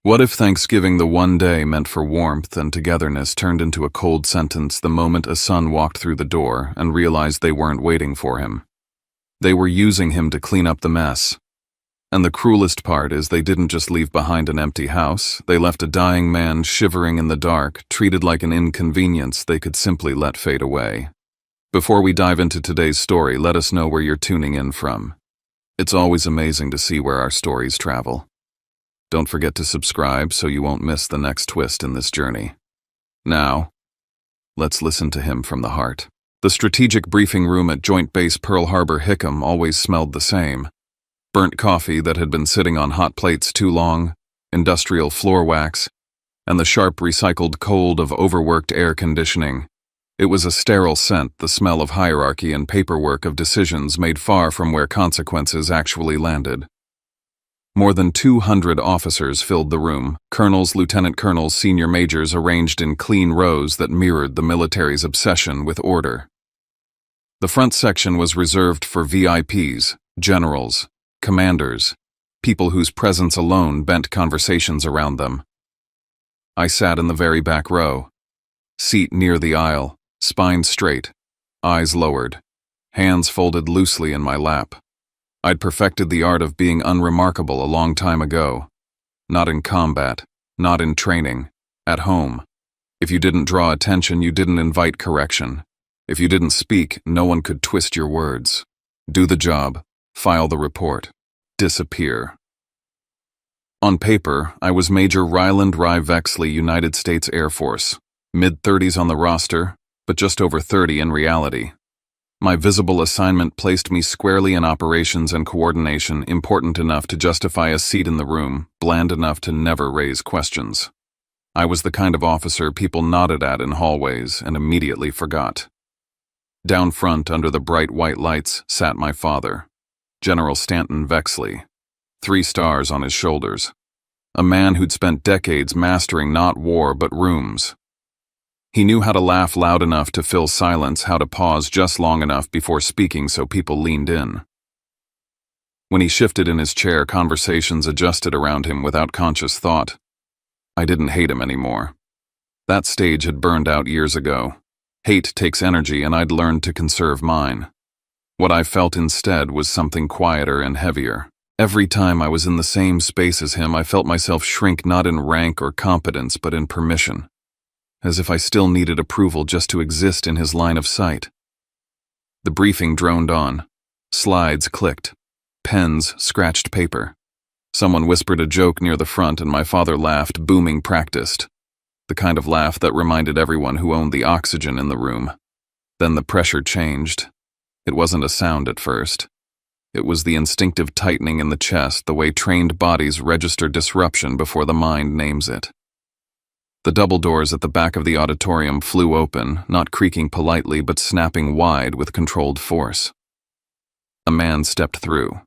What if Thanksgiving the one day meant for warmth and togetherness turned into a cold sentence the moment a son walked through the door and realized they weren't waiting for him? They were using him to clean up the mess. And the cruelest part is they didn't just leave behind an empty house, they left a dying man shivering in the dark, treated like an inconvenience they could simply let fade away. Before we dive into today's story, let us know where you're tuning in from. It's always amazing to see where our stories travel. Don't forget to subscribe so you won't miss the next twist in this journey. Now, let's listen to him from the heart. The strategic briefing room at Joint Base Pearl Harbor Hickam always smelled the same. Burnt coffee that had been sitting on hot plates too long, industrial floor wax, and the sharp recycled cold of overworked air conditioning. It was a sterile scent, the smell of hierarchy and paperwork of decisions made far from where consequences actually landed. More than 200 officers filled the room, colonels, lieutenant colonels, senior majors arranged in clean rows that mirrored the military's obsession with order. The front section was reserved for VIPs, generals, commanders, people whose presence alone bent conversations around them. I sat in the very back row, seat near the aisle, spine straight, eyes lowered, hands folded loosely in my lap. I'd perfected the art of being unremarkable a long time ago. Not in combat, not in training, at home. If you didn't draw attention, you didn't invite correction. If you didn't speak, no one could twist your words. Do the job, file the report, disappear. On paper, I was Major Ryland Rye Vexley, United States Air Force, mid-30s on the roster, but just over 30 in reality. My visible assignment placed me squarely in operations and coordination, important enough to justify a seat in the room, bland enough to never raise questions. I was the kind of officer people nodded at in hallways and immediately forgot. Down front, under the bright white lights, sat my father, General Stanton Vexley, 3 stars on his shoulders. A man who'd spent decades mastering not war but rooms. He knew how to laugh loud enough to fill silence, how to pause just long enough before speaking so people leaned in. When he shifted in his chair, conversations adjusted around him without conscious thought. I didn't hate him anymore. That stage had burned out years ago. Hate takes energy, and I'd learned to conserve mine. What I felt instead was something quieter and heavier. Every time I was in the same space as him, I felt myself shrink not in rank or competence, but in permission. As if I still needed approval just to exist in his line of sight. The briefing droned on. Slides clicked. Pens scratched paper. Someone whispered a joke near the front and my father laughed, booming practiced. The kind of laugh that reminded everyone who owned the oxygen in the room. Then the pressure changed. It wasn't a sound at first. It was the instinctive tightening in the chest, the way trained bodies register disruption before the mind names it. The double doors at the back of the auditorium flew open, not creaking politely but snapping wide with controlled force. A man stepped through.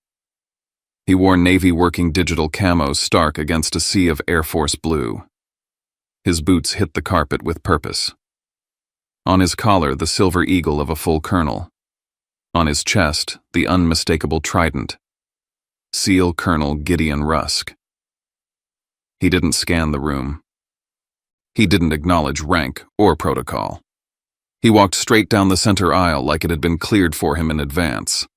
He wore Navy working digital camo stark against a sea of Air Force blue. His boots hit the carpet with purpose. On his collar, the silver eagle of a full colonel. On his chest, the unmistakable trident. SEAL Colonel Gideon Rusk. He didn't scan the room. He didn't acknowledge rank or protocol. He walked straight down the center aisle like it had been cleared for him in advance.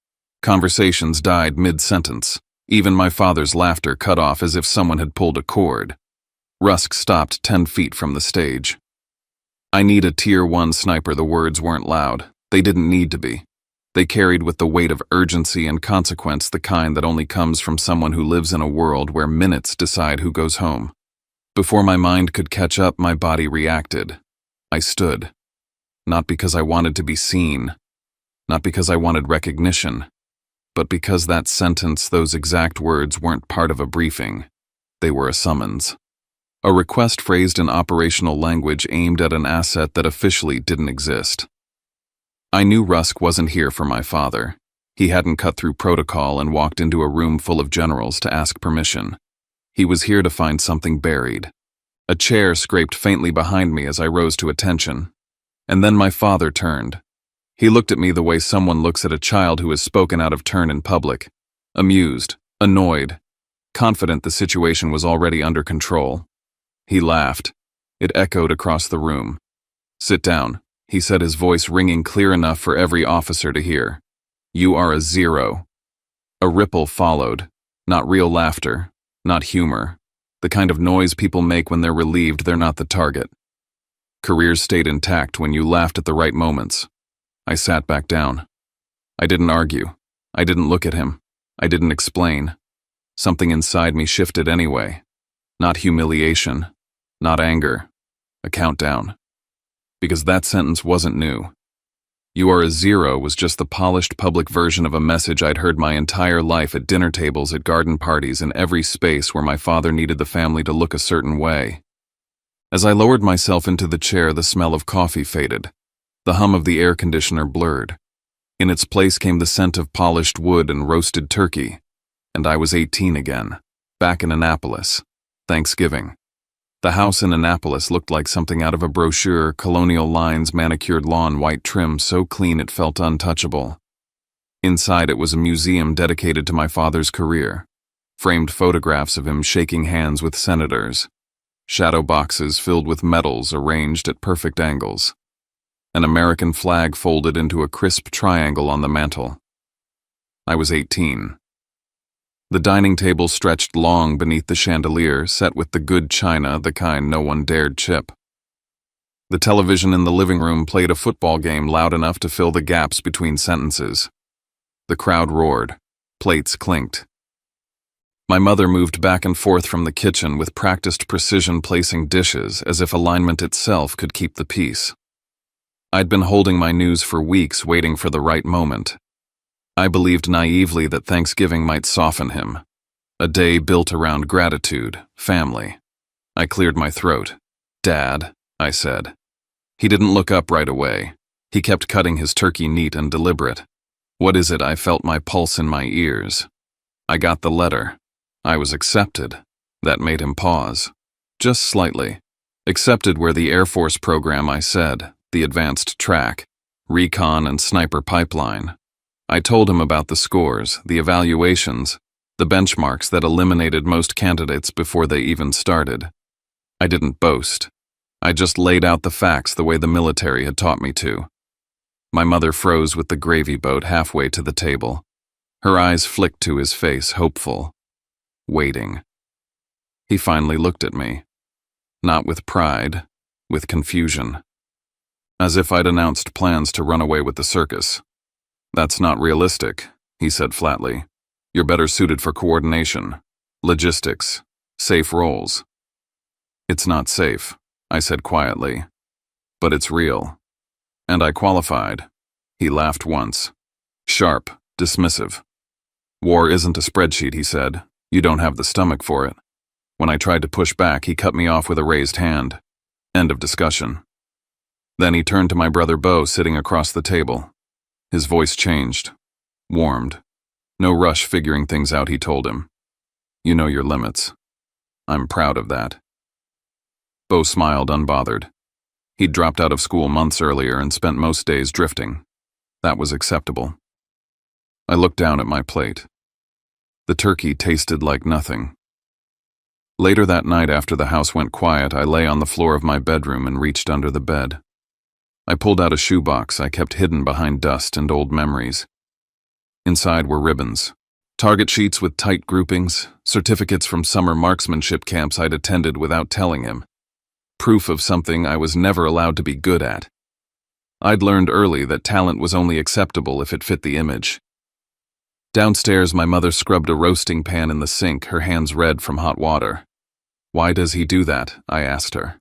Conversations died mid-sentence. Even my father's laughter cut off as if someone had pulled a cord. Rusk stopped 10 feet from the stage. I need a Tier 1 sniper. The words weren't loud. They didn't need to be. They carried with the weight of urgency and consequence, the kind that only comes from someone who lives in a world where minutes decide who goes home. Before my mind could catch up, my body reacted. I stood. Not because I wanted to be seen, not because I wanted recognition, but because that sentence, those exact words, weren't part of a briefing. They were a summons. A request phrased in operational language aimed at an asset that officially didn't exist. I knew Rusk wasn't here for my father. He hadn't cut through protocol and walked into a room full of generals to ask permission. He was here to find something buried. A chair scraped faintly behind me as I rose to attention. And then my father turned. He looked at me the way someone looks at a child who has spoken out of turn in public. Amused, annoyed, confident the situation was already under control. He laughed. It echoed across the room. "Sit down," he said, his voice ringing clear enough for every officer to hear. "You are a zero." A ripple followed. Not real laughter, not humor. The kind of noise people make when they're relieved they're not the target. Careers stayed intact when you laughed at the right moments. I sat back down. I didn't argue. I didn't look at him. I didn't explain. Something inside me shifted anyway. Not humiliation. Not anger. A countdown. Because that sentence wasn't new. "You are a zero" was just the polished public version of a message I'd heard my entire life at dinner tables, at garden parties, in every space where my father needed the family to look a certain way. As I lowered myself into the chair, the smell of coffee faded. The hum of the air conditioner blurred. In its place came the scent of polished wood and roasted turkey. And I was 18 again, back in Annapolis. Thanksgiving. The house in Annapolis looked like something out of a brochure, colonial lines, manicured lawn, white trim so clean it felt untouchable. Inside it was a museum dedicated to my father's career. Framed photographs of him shaking hands with senators. Shadow boxes filled with medals arranged at perfect angles. An American flag folded into a crisp triangle on the mantel. I was 18. The dining table stretched long beneath the chandelier, set with the good china, the kind no one dared chip. The television in the living room played a football game loud enough to fill the gaps between sentences. The crowd roared. Plates clinked. My mother moved back and forth from the kitchen with practiced precision, placing dishes as if alignment itself could keep the peace. I'd been holding my news for weeks, waiting for the right moment. I believed naively that Thanksgiving might soften him. A day built around gratitude, family. I cleared my throat. "Dad," I said. He didn't look up right away. He kept cutting his turkey neat and deliberate. "What is it?" I felt my pulse in my ears. "I got the letter. I was accepted." That made him pause. Just slightly. "Accepted where?" "The Air Force program," I said. "The advanced track. Recon and sniper pipeline." I told him about the scores, the evaluations, the benchmarks that eliminated most candidates before they even started. I didn't boast. I just laid out the facts the way the military had taught me to. My mother froze with the gravy boat halfway to the table. Her eyes flicked to his face, hopeful. Waiting. He finally looked at me. Not with pride, with confusion. As if I'd announced plans to run away with the circus. "That's not realistic," he said flatly. "You're better suited for coordination, logistics, safe roles." "It's not safe," I said quietly. "But it's real. And I qualified." He laughed once. Sharp, dismissive. "War isn't a spreadsheet," he said. "You don't have the stomach for it." When I tried to push back, he cut me off with a raised hand. End of discussion. Then he turned to my brother Bo sitting across the table. His voice changed, warmed. "No rush figuring things out," he told him. "You know your limits. I'm proud of that." Bo smiled, unbothered. He'd dropped out of school months earlier and spent most days drifting. That was acceptable. I looked down at my plate. The turkey tasted like nothing. Later that night, after the house went quiet, I lay on the floor of my bedroom and reached under the bed. I pulled out a shoebox I kept hidden behind dust and old memories. Inside were ribbons, target sheets with tight groupings, certificates from summer marksmanship camps I'd attended without telling him. Proof of something I was never allowed to be good at. I'd learned early that talent was only acceptable if it fit the image. Downstairs, my mother scrubbed a roasting pan in the sink, her hands red from hot water. "Why does he do that?" I asked her.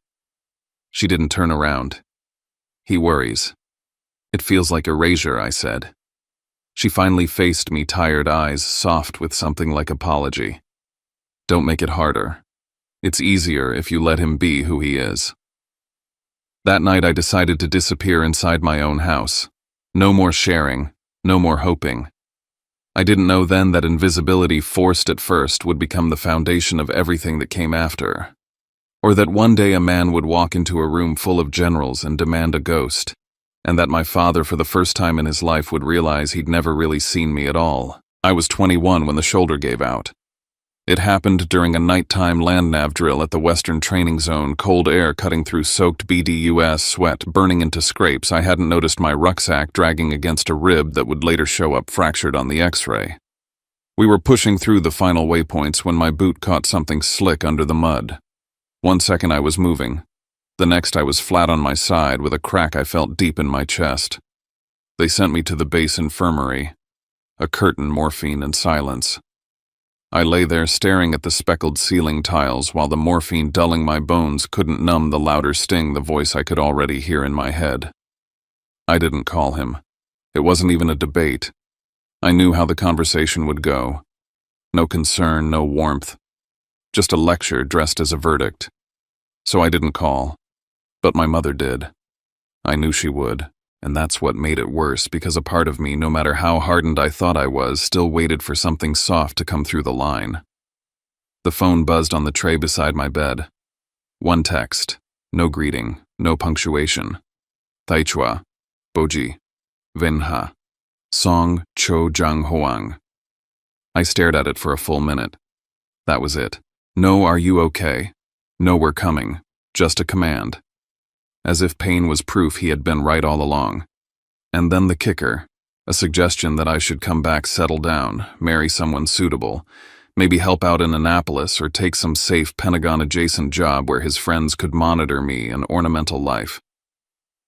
She didn't turn around. "He worries." "It feels like erasure," I said. She finally faced me, tired eyes soft with something like apology. "Don't make it harder. It's easier if you let him be who he is." That night I decided to disappear inside my own house. No more sharing, no more hoping. I didn't know then that invisibility, forced at first, would become the foundation of everything that came after. Or that one day a man would walk into a room full of generals and demand a ghost, and that my father, for the first time in his life, would realize he'd never really seen me at all. I was 21 when the shoulder gave out. It happened during a nighttime land-nav drill at the Western Training Zone, cold air cutting through soaked BDUS, sweat burning into scrapes. I hadn't noticed my rucksack dragging against a rib that would later show up fractured on the X-ray. We were pushing through the final waypoints when my boot caught something slick under the mud. 1 second I was moving. The next I was flat on my side with a crack I felt deep in my chest. They sent me to the base infirmary. A curtain, morphine, and silence. I lay there staring at the speckled ceiling tiles while the morphine dulling my bones couldn't numb the louder sting the voice I could already hear in my head. I didn't call him. It wasn't even a debate. I knew how the conversation would go. No concern, no warmth. Just a lecture dressed as a verdict. So I didn't call. But my mother did. I knew she would. And that's what made it worse, because a part of me, no matter how hardened I thought I was, still waited for something soft to come through the line. The phone buzzed on the tray beside my bed. One text. No greeting. No punctuation. Taichua. Boji. Venha. Song Cho Jang Hoang. I stared at it for a full minute. That was it. No, are you okay? No, we're coming. Just a command. As if pain was proof he had been right all along. And then the kicker, a suggestion that I should come back, settle down, marry someone suitable, maybe help out in Annapolis or take some safe Pentagon-adjacent job where his friends could monitor me, an ornamental life.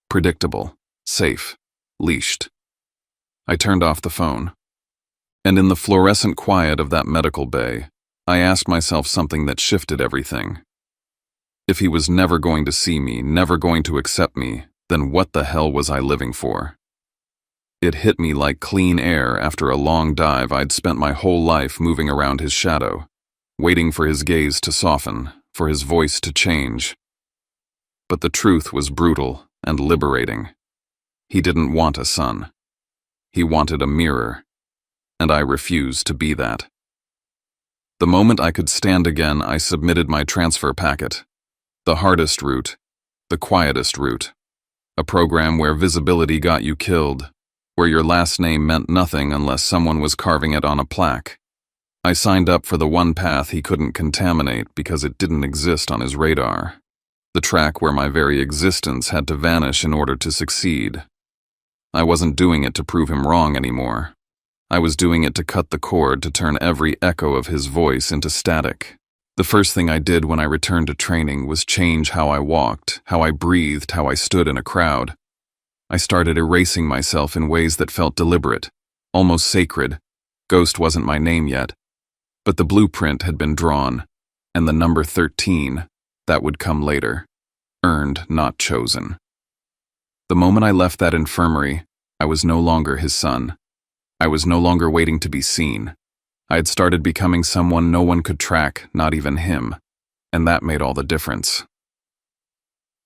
Predictable, safe, leashed. I turned off the phone. And in the fluorescent quiet of that medical bay, I asked myself something that shifted everything. If he was never going to see me, never going to accept me, then what the hell was I living for? It hit me like clean air after a long dive I'd spent my whole life moving around his shadow, waiting for his gaze to soften, for his voice to change. But the truth was brutal and liberating. He didn't want a son. He wanted a mirror, and I refused to be that. The moment I could stand again, I submitted my transfer packet. The hardest route, the quietest route. A program where visibility got you killed, where your last name meant nothing unless someone was carving it on a plaque. I signed up for the one path he couldn't contaminate because it didn't exist on his radar. The track where my very existence had to vanish in order to succeed. I wasn't doing it to prove him wrong anymore. I was doing it to cut the cord, to turn every echo of his voice into static. The first thing I did when I returned to training was change how I walked, how I breathed, how I stood in a crowd. I started erasing myself in ways that felt deliberate, almost sacred. Ghost wasn't my name yet, but the blueprint had been drawn, and the number 13, that would come later. Earned, not chosen. The moment I left that infirmary, I was no longer his son. I was no longer waiting to be seen. I had started becoming someone no one could track, not even him, and that made all the difference.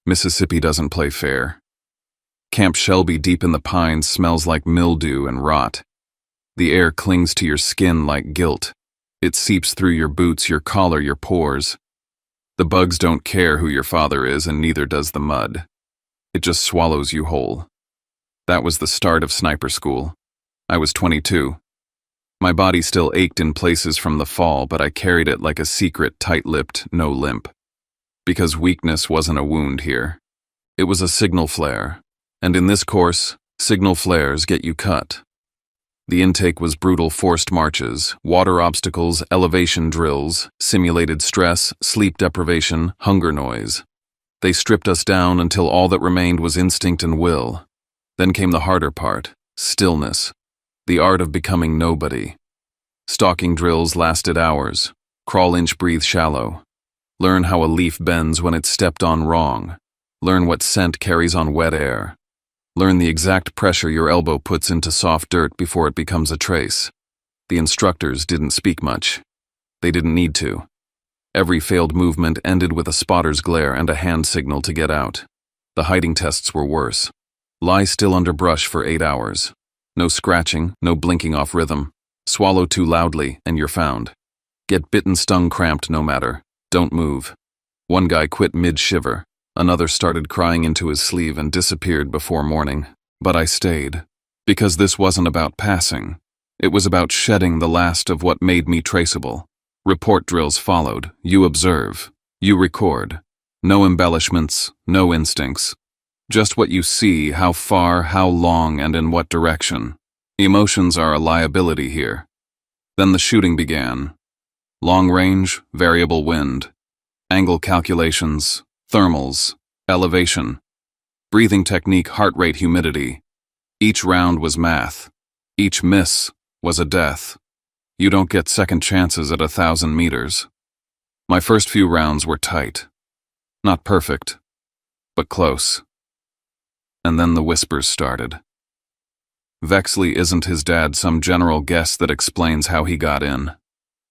Mississippi doesn't play fair. Camp Shelby deep in the pines smells like mildew and rot. The air clings to your skin like guilt. It seeps through your boots, your collar, your pores. The bugs don't care who your father is, and neither does the mud. It just swallows you whole. That was the start of sniper school. I was 22. My body still ached in places from the fall, but I carried it like a secret, tight-lipped, no limp. Because weakness wasn't a wound here. It was a signal flare. And in this course, signal flares get you cut. The intake was brutal forced marches, water obstacles, elevation drills, simulated stress, sleep deprivation, hunger noise. They stripped us down until all that remained was instinct and will. Then came the harder part, stillness. The art of becoming nobody. Stalking drills lasted hours. Crawl inch, breathe shallow. Learn how a leaf bends when it's stepped on wrong. Learn what scent carries on wet air. Learn the exact pressure your elbow puts into soft dirt before it becomes a trace. The instructors didn't speak much. They didn't need to. Every failed movement ended with a spotter's glare and a hand signal to get out. The hiding tests were worse. Lie still under brush for 8 hours. No scratching, no blinking off rhythm. Swallow too loudly, and you're found. Get bitten, stung, cramped, no matter. Don't move. One guy quit mid-shiver. Another started crying into his sleeve and disappeared before morning. But I stayed. Because this wasn't about passing. It was about shedding the last of what made me traceable. Report drills followed. You observe. You record. No embellishments, no instincts. Just what you see, how far, how long, and in what direction. Emotions are a liability here. Then the shooting began. Long range, variable wind. Angle calculations, thermals, elevation. Breathing technique, heart rate, humidity. Each round was math. Each miss was a death. You don't get second chances at 1,000 meters. My first few rounds were tight. Not perfect, but close. And then the whispers started. Vexley isn't his dad, some general guess that explains how he got in.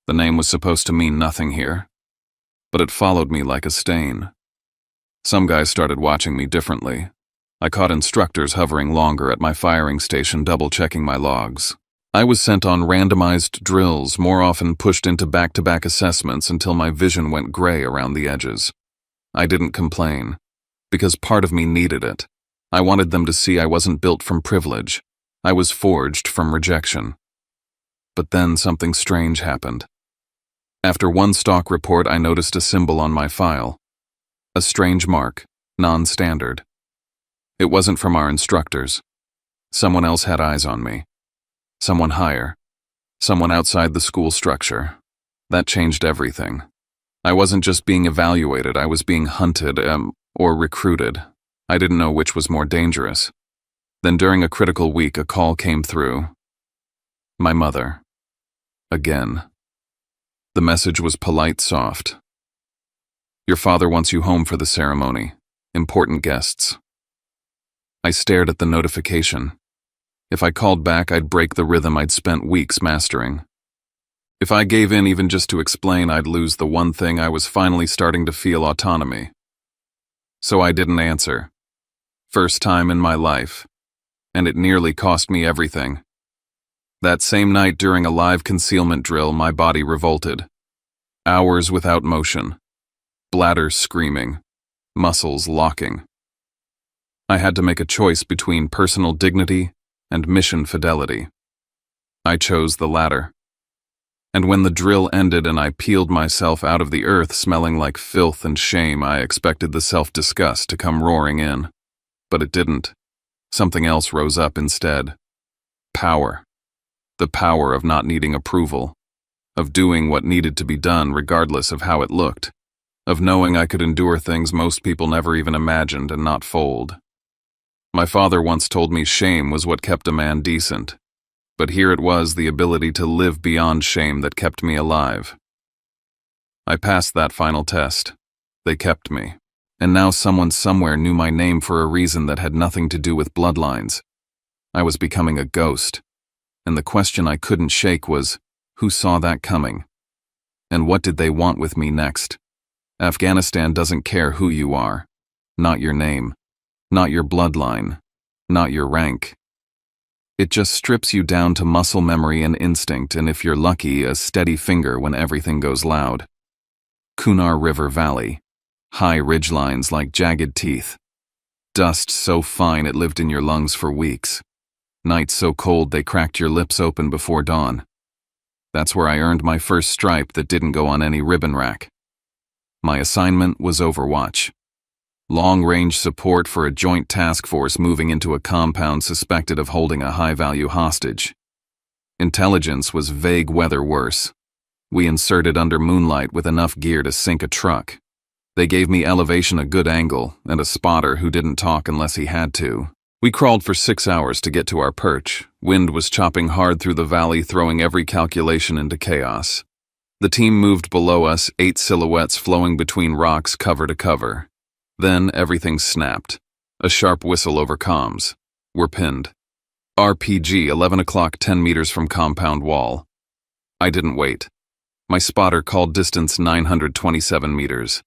The name was supposed to mean nothing here, but it followed me like a stain. Some guys started watching me differently. I caught instructors hovering longer at my firing station, double-checking my logs. I was sent on randomized drills, more often pushed into back-to-back assessments until my vision went gray around the edges. I didn't complain, because part of me needed it. I wanted them to see I wasn't built from privilege. I was forged from rejection. But then something strange happened. After one stock report, I noticed a symbol on my file. A strange mark, non-standard. It wasn't from our instructors. Someone else had eyes on me. Someone higher. Someone outside the school structure. That changed everything. I wasn't just being evaluated, I was being hunted, or recruited. I didn't know which was more dangerous. Then during a critical week, a call came through. My mother. Again. The message was polite, soft. Your father wants you home for the ceremony. Important guests. I stared at the notification. If I called back, I'd break the rhythm I'd spent weeks mastering. If I gave in even just to explain, I'd lose the one thing I was finally starting to feel: autonomy. So I didn't answer. First time in my life. And it nearly cost me everything. That same night during a live concealment drill, my body revolted. Hours without motion. Bladder screaming. Muscles locking. I had to make a choice between personal dignity and mission fidelity. I chose the latter. And when the drill ended and I peeled myself out of the earth smelling like filth and shame, I expected the self-disgust to come roaring in. But it didn't. Something else rose up instead. Power. The power of not needing approval. Of doing what needed to be done regardless of how it looked. Of knowing I could endure things most people never even imagined and not fold. My father once told me shame was what kept a man decent. But here it was, the ability to live beyond shame, that kept me alive. I passed that final test. They kept me. And now someone somewhere knew my name for a reason that had nothing to do with bloodlines. I was becoming a ghost. And the question I couldn't shake was, who saw that coming? And what did they want with me next? Afghanistan doesn't care who you are. Not your name. Not your bloodline. Not your rank. It just strips you down to muscle memory and instinct, and if you're lucky, a steady finger when everything goes loud. Kunar River Valley. High ridgelines like jagged teeth. Dust so fine it lived in your lungs for weeks. Nights so cold they cracked your lips open before dawn. That's where I earned my first stripe that didn't go on any ribbon rack. My assignment was Overwatch. Long-range support for a joint task force moving into a compound suspected of holding a high-value hostage. Intelligence was vague weather worse. We inserted under moonlight with enough gear to sink a truck. They gave me elevation, a good angle, and a spotter who didn't talk unless he had to. We crawled for 6 hours to get to our perch. Wind was chopping hard through the valley, throwing every calculation into chaos. The team moved below us, 8 silhouettes flowing between rocks, cover to cover. Then everything snapped. A sharp whistle over comms. We're pinned. RPG, 11 o'clock, 10 meters from compound wall. I didn't wait. My spotter called distance 927 meters.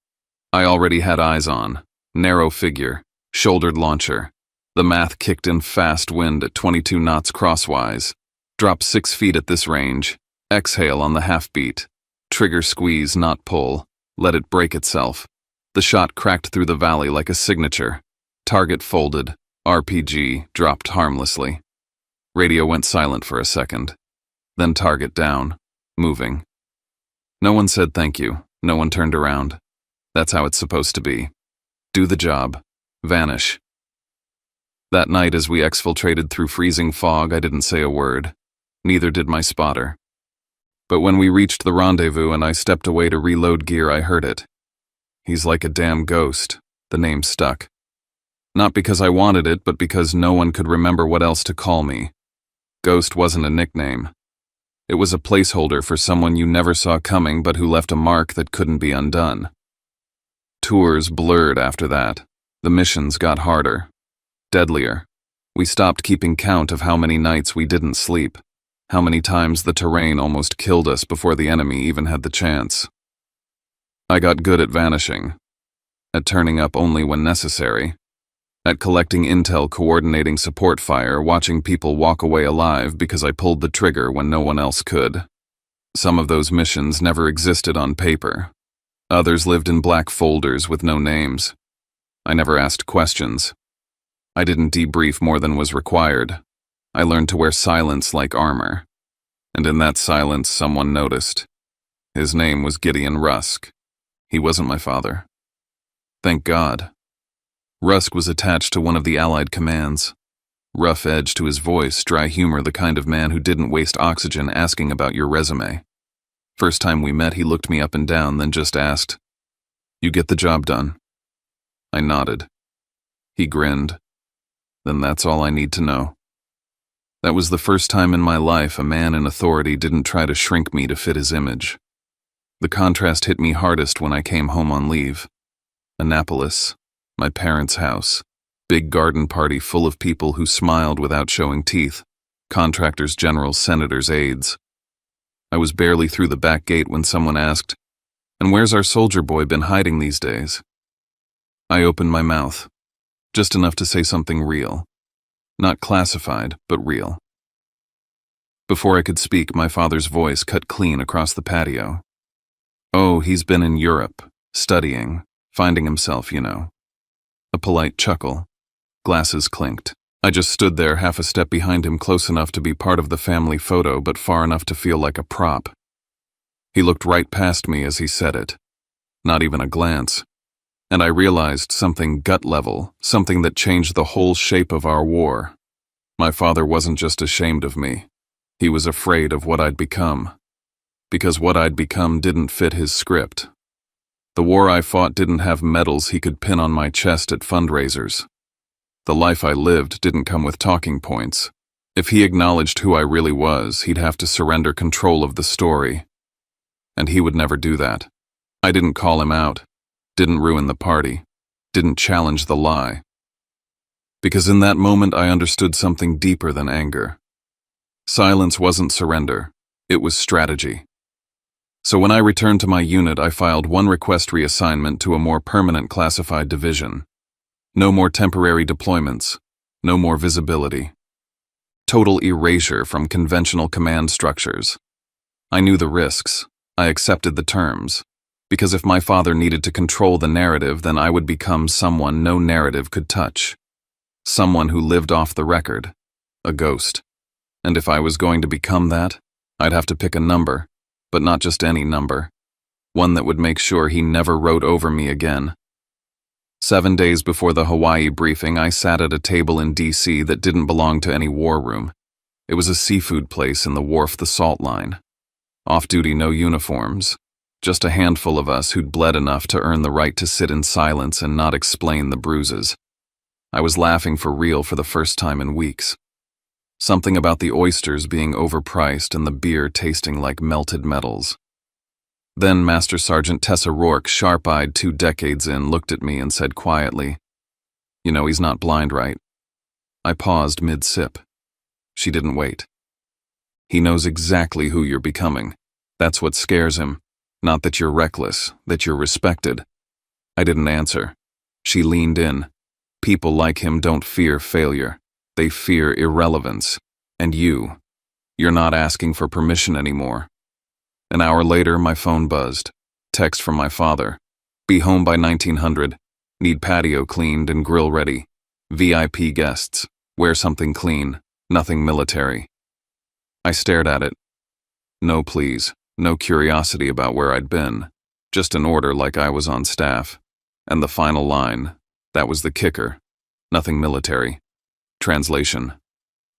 I already had eyes on. Narrow figure. Shouldered launcher. The math kicked in, fast wind at 22 knots crosswise. Drop 6 feet at this range. Exhale on the half beat. Trigger squeeze, not pull. Let it break itself. The shot cracked through the valley like a signature. Target folded. RPG dropped harmlessly. Radio went silent for a second. Then target down. Moving. No one said thank you. No one turned around. That's how it's supposed to be. Do the job. Vanish. That night as we exfiltrated through freezing fog, I didn't say a word. Neither did my spotter. But when we reached the rendezvous and I stepped away to reload gear, I heard it. He's like a damn ghost. The name stuck. Not because I wanted it, but because no one could remember what else to call me. Ghost wasn't a nickname. It was a placeholder for someone you never saw coming but who left a mark that couldn't be undone. Tours blurred after that. The missions got harder. Deadlier. We stopped keeping count of how many nights we didn't sleep. How many times the terrain almost killed us before the enemy even had the chance. I got good at vanishing. At turning up only when necessary. At collecting intel, coordinating support fire, watching people walk away alive because I pulled the trigger when no one else could. Some of those missions never existed on paper. Others lived in black folders with no names. I never asked questions. I didn't debrief more than was required. I learned to wear silence like armor. And in that silence, someone noticed. His name was Gideon Rusk. He wasn't my father. Thank God. Rusk was attached to one of the Allied commands. Rough edge to his voice, dry humor, the kind of man who didn't waste oxygen asking about your resume. First time we met, he looked me up and down, then just asked, "You get the job done?" I nodded. He grinned. Then that's all I need to know. That was the first time in my life a man in authority didn't try to shrink me to fit his image. The contrast hit me hardest when I came home on leave. Annapolis, my parents' house, big garden party full of people who smiled without showing teeth, contractors, generals, senators, aides. I was barely through the back gate when someone asked, "And where's our soldier boy been hiding these days?" I opened my mouth, just enough to say something real. Not classified, but real. Before I could speak, my father's voice cut clean across the patio. "Oh, he's been in Europe, studying, finding himself, you know." A polite chuckle. Glasses clinked. I just stood there, half a step behind him, close enough to be part of the family photo, but far enough to feel like a prop. He looked right past me as he said it. Not even a glance. And I realized something gut level, something that changed the whole shape of our war. My father wasn't just ashamed of me. He was afraid of what I'd become. Because what I'd become didn't fit his script. The war I fought didn't have medals he could pin on my chest at fundraisers. The life I lived didn't come with talking points. If he acknowledged who I really was, he'd have to surrender control of the story. And he would never do that. I didn't call him out, didn't ruin the party, didn't challenge the lie. Because in that moment I understood something deeper than anger. Silence wasn't surrender, it was strategy. So when I returned to my unit, I filed one request reassignment to a more permanent classified division. No more temporary deployments, no more visibility. Total erasure from conventional command structures. I knew the risks, I accepted the terms, because if my father needed to control the narrative, then I would become someone no narrative could touch. Someone who lived off the record, a ghost. And if I was going to become that, I'd have to pick a number. But not just any number. One that would make sure he never wrote over me again. 7 days before the Hawaii briefing, I sat at a table in D.C. that didn't belong to any war room. It was a seafood place in the wharf, the Salt Line. Off-duty, no uniforms. Just a handful of us who'd bled enough to earn the right to sit in silence and not explain the bruises. I was laughing for real for the first time in weeks. Something about the oysters being overpriced and the beer tasting like melted metals. Then Master Sergeant Tessa Rourke, sharp-eyed 2 decades in, looked at me and said quietly, "You know he's not blind, right?" I paused mid-sip. She didn't wait. "He knows exactly who you're becoming. That's what scares him. Not that you're reckless, that you're respected." I didn't answer. She leaned in. People like him don't fear failure. They fear irrelevance. And you're not asking for permission anymore. An hour later, my phone buzzed. Text from my father. "Be home by 1900. Need patio cleaned and grill ready. VIP guests. Wear something clean. Nothing military." I stared at it. "No, please. No curiosity about where I'd been. Just an order like I was on staff. And the final line, that was the kicker. Nothing military. Translation: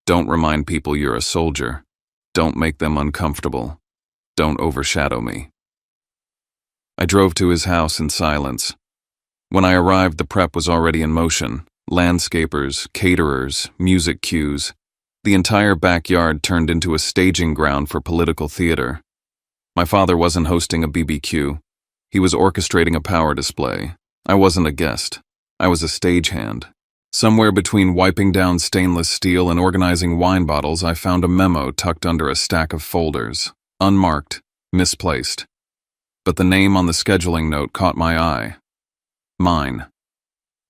don't remind people you're a soldier. Don't make them uncomfortable. Don't overshadow me. I drove to his house in silence. When I arrived, the prep was already in motion. Landscapers, caterers, music cues. The entire backyard turned into a staging ground for political theater. My father wasn't hosting a BBQ. He was orchestrating a power display. I wasn't a guest. I was a stagehand. Somewhere between wiping down stainless steel and organizing wine bottles, I found a memo tucked under a stack of folders. Unmarked, misplaced. But the name on the scheduling note caught my eye. Mine.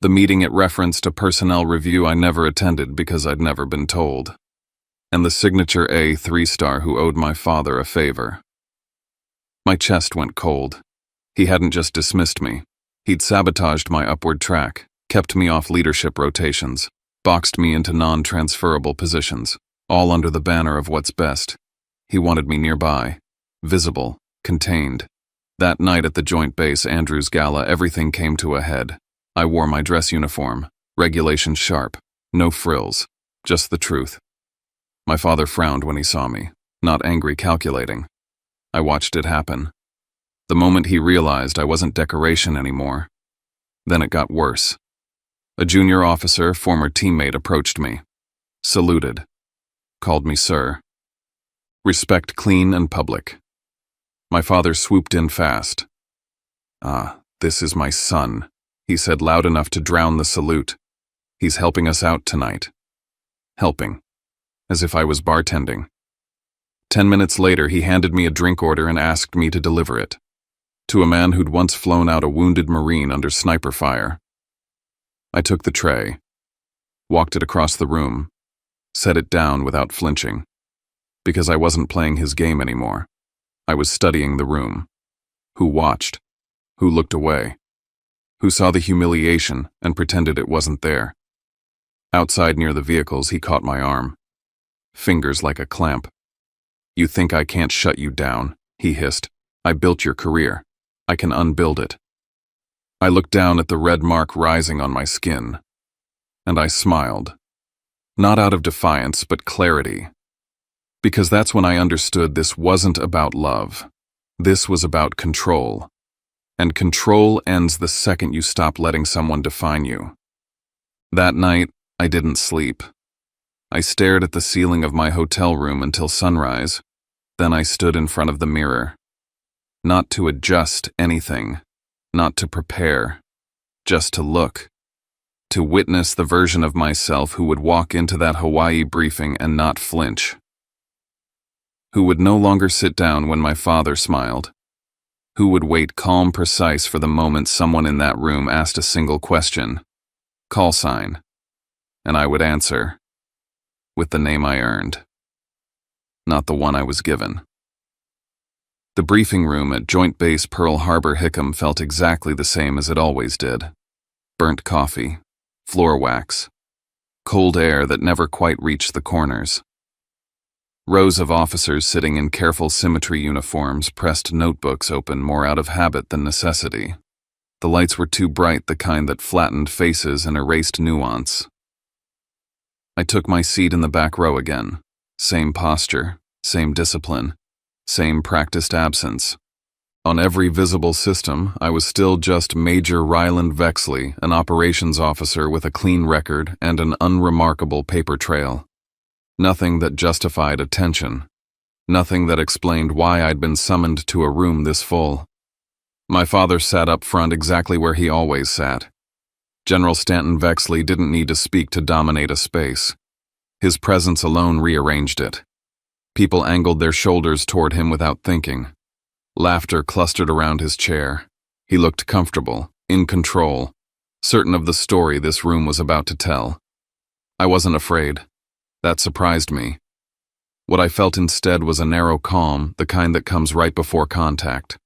The meeting it referenced a personnel review I never attended because I'd never been told. And the signature A 3-star who owed my father a favor. My chest went cold. He hadn't just dismissed me. He'd sabotaged my upward track, kept me off leadership rotations, boxed me into non-transferable positions, all under the banner of what's best. He wanted me nearby, visible, contained. That night at the Joint Base Andrews Gala, everything came to a head. I wore my dress uniform, regulations sharp, no frills, just the truth. My father frowned when he saw me, not angry, calculating. I watched it happen. The moment he realized I wasn't decoration anymore. Then it got worse. A junior officer, former teammate, approached me, saluted, called me sir. Respect clean and public. My father swooped in fast. "Ah, this is my son," he said loud enough to drown the salute. "He's helping us out tonight." Helping. As if I was bartending. 10 minutes later, he handed me a drink order and asked me to deliver it. To a man who'd once flown out a wounded Marine under sniper fire. I took the tray, walked it across the room, set it down without flinching. Because I wasn't playing his game anymore. I was studying the room. Who watched? Who looked away? Who saw the humiliation and pretended it wasn't there? Outside near the vehicles, he caught my arm. Fingers like a clamp. "You think I can't shut you down?" he hissed. "I built your career. I can unbuild it." I looked down at the red mark rising on my skin, and I smiled. Not out of defiance, but clarity. Because that's when I understood this wasn't about love. This was about control. And control ends the second you stop letting someone define you. That night, I didn't sleep. I stared at the ceiling of my hotel room until sunrise. Then I stood in front of the mirror. Not to adjust anything. Not to prepare. Just to look. To witness the version of myself who would walk into that Hawaii briefing and not flinch. Who would no longer sit down when my father smiled. Who would wait calm, precise for the moment someone in that room asked a single question. Call sign. And I would answer. With the name I earned. Not the one I was given. The briefing room at Joint Base Pearl Harbor Hickam felt exactly the same as it always did. Burnt coffee, floor wax, cold air that never quite reached the corners. Rows of officers sitting in careful symmetry uniforms pressed notebooks open more out of habit than necessity. The lights were too bright, the kind that flattened faces and erased nuance. I took my seat in the back row again. Same posture, same discipline, same practiced absence. On every visible system, I was still just Major Ryland Vexley, an operations officer with a clean record and an unremarkable paper trail. Nothing that justified attention. Nothing that explained why I'd been summoned to a room this full. My father sat up front exactly where he always sat. General Stanton Vexley didn't need to speak to dominate a space. His presence alone rearranged it. People angled their shoulders toward him without thinking. Laughter clustered around his chair. He looked comfortable, in control, certain of the story this room was about to tell. I wasn't afraid. That surprised me. What I felt instead was a narrow calm, the kind that comes right before contact.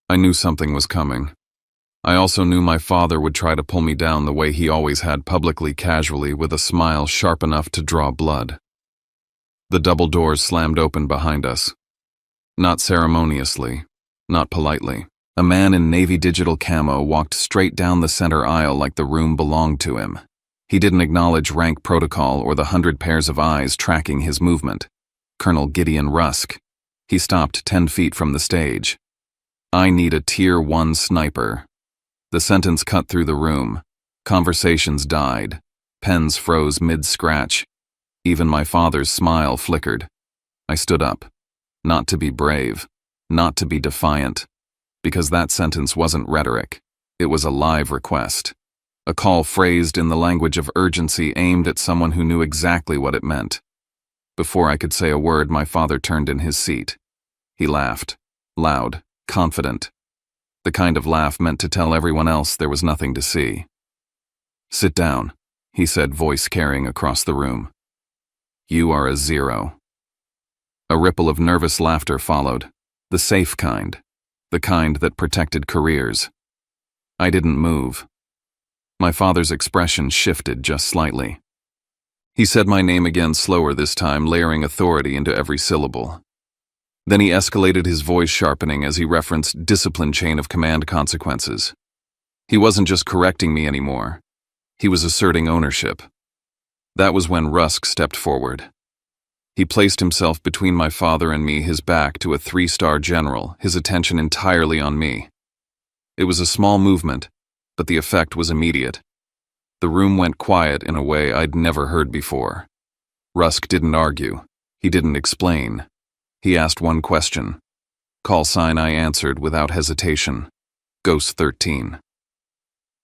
I knew something was coming. I also knew my father would try to pull me down the way he always had, publicly, casually, with a smile sharp enough to draw blood. The double doors slammed open behind us. Not ceremoniously, not politely. A man in navy digital camo walked straight down the center aisle like the room belonged to him. He didn't acknowledge rank protocol or the 100 pairs of eyes tracking his movement. Colonel Gideon Rusk. He stopped 10 feet from the stage. "I need a Tier 1 sniper." The sentence cut through the room. Conversations died. Pens froze mid-scratch. Even my father's smile flickered. I stood up. Not to be brave. Not to be defiant. Because that sentence wasn't rhetoric. It was a live request. A call phrased in the language of urgency aimed at someone who knew exactly what it meant. Before I could say a word, my father turned in his seat. He laughed. Loud, confident. The kind of laugh meant to tell everyone else there was nothing to see. "Sit down," he said, voice carrying across the room. "You are a 0. A ripple of nervous laughter followed. The safe kind. The kind that protected careers. I didn't move. My father's expression shifted just slightly. He said my name again, slower this time, layering authority into every syllable. Then he escalated, his voice sharpening as he referenced discipline chain of command consequences. He wasn't just correcting me anymore. He was asserting ownership. That was when Rusk stepped forward. He placed himself between my father and me, his back to a 3-star general, his attention entirely on me. It was a small movement, but the effect was immediate. The room went quiet in a way I'd never heard before. Rusk didn't argue. He didn't explain. He asked one question. Call sign I answered without hesitation. Ghost 13.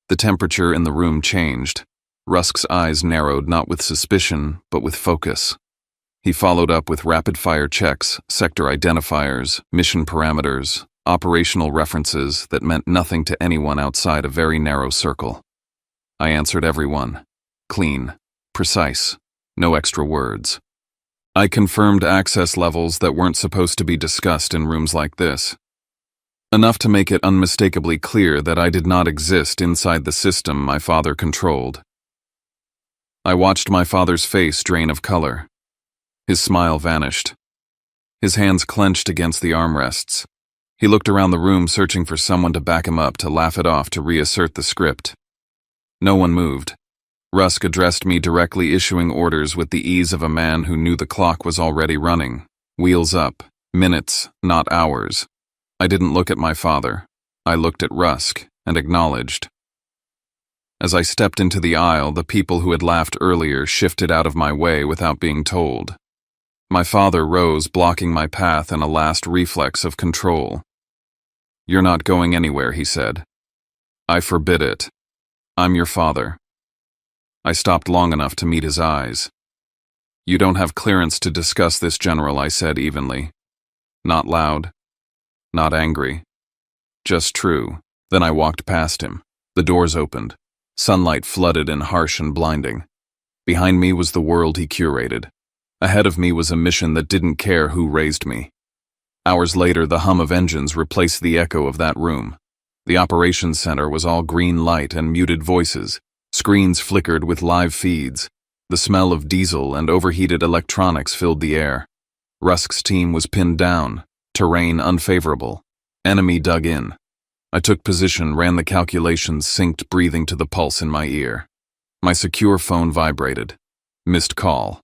The temperature in the room changed. Rusk's eyes narrowed not with suspicion, but with focus. He followed up with rapid-fire checks, sector identifiers, mission parameters, operational references that meant nothing to anyone outside a very narrow circle. I answered every one. Clean, precise, no extra words. I confirmed access levels that weren't supposed to be discussed in rooms like this. Enough to make it unmistakably clear that I did not exist inside the system my father controlled. I watched my father's face drain of color. His smile vanished. His hands clenched against the armrests. He looked around the room, searching for someone to back him up, to laugh it off, to reassert the script. No one moved. Rusk addressed me directly, issuing orders with the ease of a man who knew the clock was already running. Wheels up. Minutes, not hours. I didn't look at my father. I looked at Rusk and acknowledged. As I stepped into the aisle, the people who had laughed earlier shifted out of my way without being told. My father rose, blocking my path in a last reflex of control. "You're not going anywhere," he said. "I forbid it. I'm your father." I stopped long enough to meet his eyes. "You don't have clearance to discuss this, General," I said evenly. Not loud. Not angry. Just true. Then I walked past him. The doors opened. Sunlight flooded in, harsh and blinding. Behind me was the world he curated. Ahead of me was a mission that didn't care who raised me. Hours later, the hum of engines replaced the echo of that room. The operations center was all green light and muted voices. Screens flickered with live feeds. The smell of diesel and overheated electronics filled the air. Rusk's team was pinned down. Terrain unfavorable. Enemy dug in. I took position, ran the calculations, synced breathing to the pulse in my ear. My secure phone vibrated. Missed call.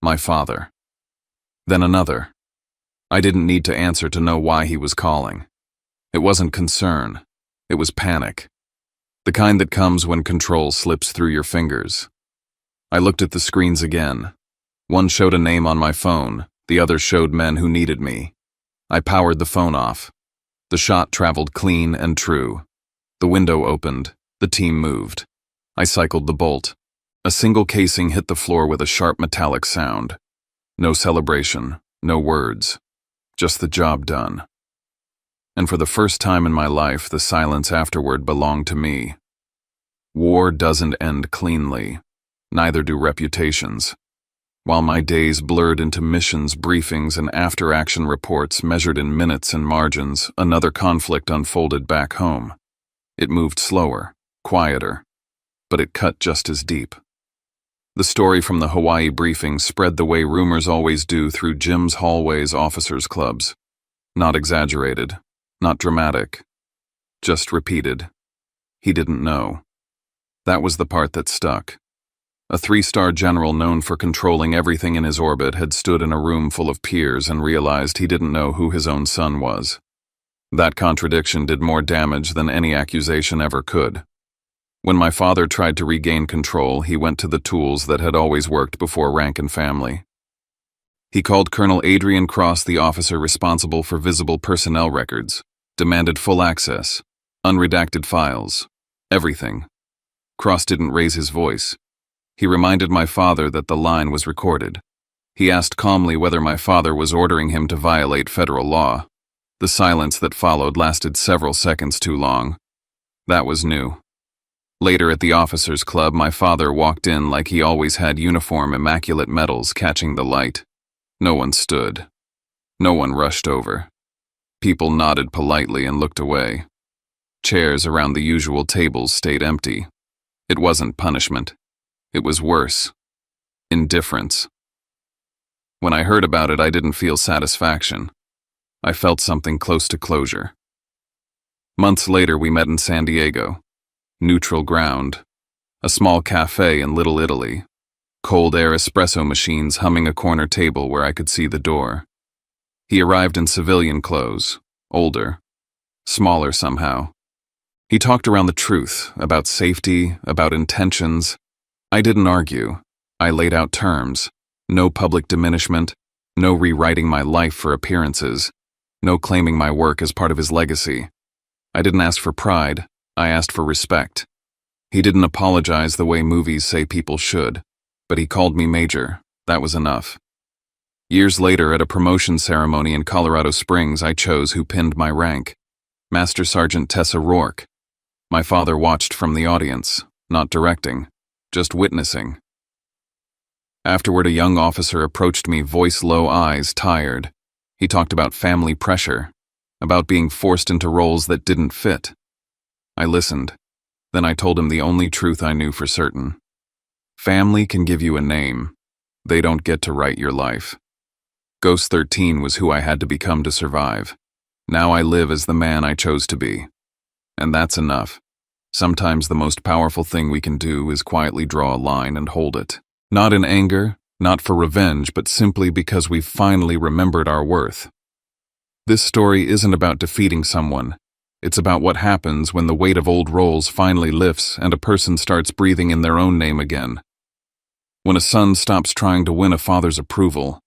My father. Then another. I didn't need to answer to know why he was calling. It wasn't concern. It was panic. The kind that comes when control slips through your fingers. I looked at the screens again. One showed a name on my phone. The other showed men who needed me. I powered the phone off. The shot traveled clean and true. The window opened. The team moved. I cycled the bolt. A single casing hit the floor with a sharp metallic sound. No celebration, no words. Just the job done. And for the first time in my life, the silence afterward belonged to me. War doesn't end cleanly. Neither do reputations. While my days blurred into missions, briefings, and after-action reports measured in minutes and margins, another conflict unfolded back home. It moved slower, quieter, but it cut just as deep. The story from the Hawaii briefing spread the way rumors always do through gyms, hallways, officers' clubs. Not exaggerated, not dramatic, just repeated. He didn't know. That was the part that stuck. A 3-star general known for controlling everything in his orbit had stood in a room full of peers and realized he didn't know who his own son was. That contradiction did more damage than any accusation ever could. When my father tried to regain control, he went to the tools that had always worked before rank and family. He called Colonel Adrian Cross, the officer responsible for visible personnel records, demanded full access, unredacted files, everything. Cross didn't raise his voice. He reminded my father that the line was recorded. He asked calmly whether my father was ordering him to violate federal law. The silence that followed lasted several seconds too long. That was new. Later at the officers' club, my father walked in like he always had, uniform, immaculate medals catching the light. No one stood. No one rushed over. People nodded politely and looked away. Chairs around the usual tables stayed empty. It wasn't punishment. It was worse. Indifference. When I heard about it, I didn't feel satisfaction. I felt something close to closure. Months later, we met in San Diego. Neutral ground. A small cafe in Little Italy. Cold air espresso machines humming a corner table where I could see the door. He arrived in civilian clothes, older, smaller somehow. He talked around the truth, about safety, about intentions. I didn't argue. I laid out terms. No public diminishment, no rewriting my life for appearances, no claiming my work as part of his legacy. I didn't ask for pride, I asked for respect. He didn't apologize the way movies say people should, but he called me Major. That was enough. Years later, at a promotion ceremony in Colorado Springs, I chose who pinned my rank. Master Sergeant Tessa Rourke. My father watched from the audience, not directing, just witnessing. Afterward, a young officer approached me, voice low, eyes tired. He talked about family pressure, about being forced into roles that didn't fit. I listened. Then I told him the only truth I knew for certain. Family can give you a name. They don't get to write your life. Ghost 13 was who I had to become to survive. Now I live as the man I chose to be. And that's enough. Sometimes the most powerful thing we can do is quietly draw a line and hold it. Not in anger, not for revenge, but simply because we've finally remembered our worth. This story isn't about defeating someone. It's about what happens when the weight of old roles finally lifts and a person starts breathing in their own name again. When a son stops trying to win a father's approval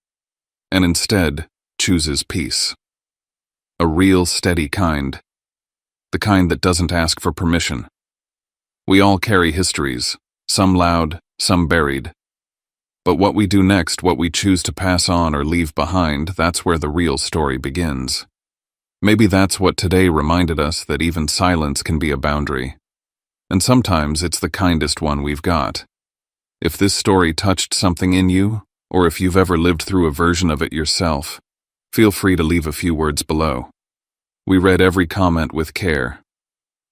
and instead chooses peace. A real, steady kind. The kind that doesn't ask for permission. We all carry histories, some loud, some buried. But what we do next, what we choose to pass on or leave behind, that's where the real story begins. Maybe that's what today reminded us, that even silence can be a boundary. And sometimes it's the kindest one we've got. If this story touched something in you, or if you've ever lived through a version of it yourself, feel free to leave a few words below. We read every comment with care.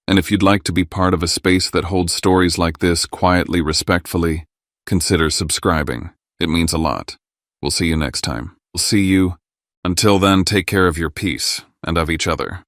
And if you'd like to be part of a space that holds stories like this quietly, respectfully, consider subscribing. It means a lot. We'll see you next time. We'll see you. Until then, take care of your peace and of each other.